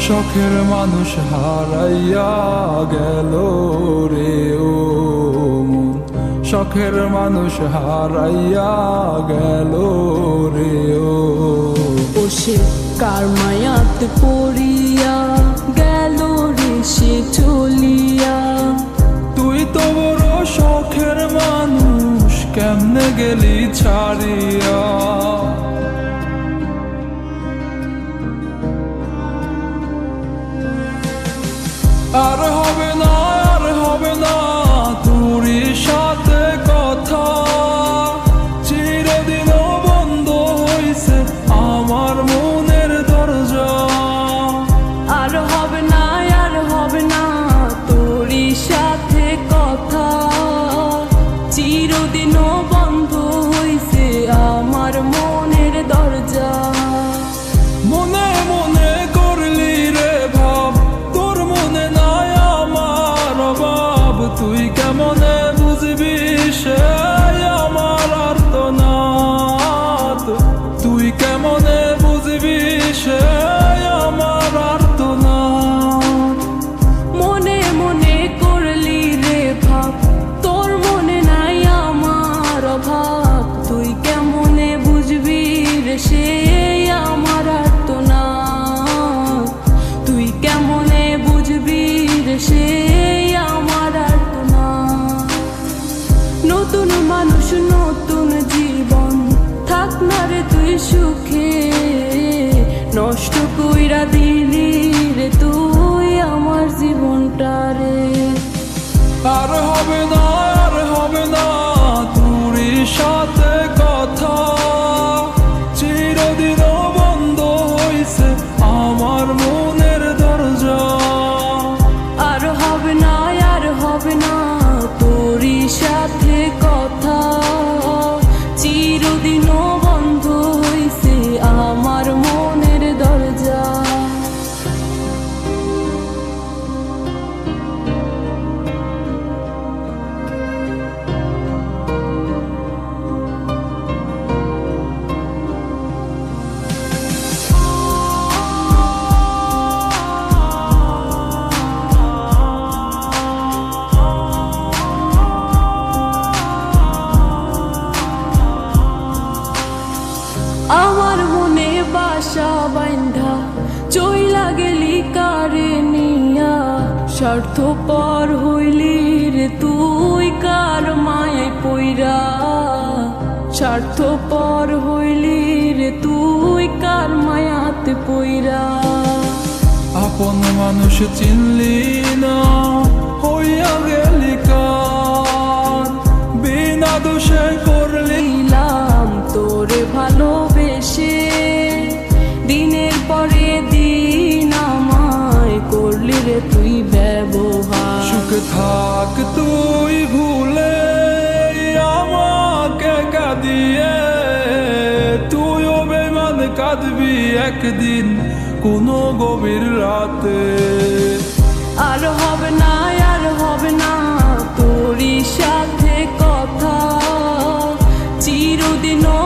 শখের মানুষ হারাইয়া গেল রে ও মন, শখের মানুষ হারাইয়া গেল রে ও। সে কার মায়াতে পড়িয়া গেল রে সে চলিয়া। তুই তো বড় শখের মানুষ, কেমনে গেলি ছাড়িয়া। আর হবে না, আর হবে না তোরই সাথে কথা, চিরদিনও বন্ধ হইছে আমার মনের দরজা। আর হবে না, আর হবে না তোরই সাথে কথা, চিরদিনও বন্ধ হইছে আমার মনের দরজা। মনে মনে করলি রে ভাব, তোর মনে নাই আমার অভাব। তুই কেমনে বুঝবি সে আমার আর্তনাদ, তুই কেমনে বুঝবি সে আমার আর্তনাদ। মনে মনে করলি রে ভাব, তোর মনে নাই আমার অভাব। তুই কেমনে বুঝবি রে সে আমার আর্তনাদ, তুই কেমনে বুঝবি রে সে আমার আর্তনাদ। নতুন মানুষ নতুন জীবন, থাক না রে তুই সুখে, নষ্ট কইরা দিলি রে তুই আমার জীবনটা রে। আর হবে না, আর হবে না তোরই সাথে কথা, চিরদিনও বন্ধ হইছে আমার মনের দরজা। আর হবে না, আর হবে না তোরই সাথে কথা, চিরদিনও বন্ধ হইছে আমার মনের দরজা। আমার মনে বাসা বাইন্ধা চইলা গেলি কারে নিয়া, স্বার্থপর হইলি রে তুই কার মায়ায় পইরা। স্বার্থপর হইলি রে তুই কার মায়াতে পইরা। আপন মানুষ চিনলি না, হইয়া গেলি কার, বিনা দোষে করলি দিলাম তোরে ভালোবেসে, দিনের পরে দিন আমায় করলি রে তুই ব্যবহার। সুখে থাক তুই ভুলে আমাকে কাঁদিয়ে, তুইও বেমান কাঁদবি একদিন কোনো গভীর রাতে। আর হবে না, আর হবে না তোরই সাথে কথা, চিরদিনও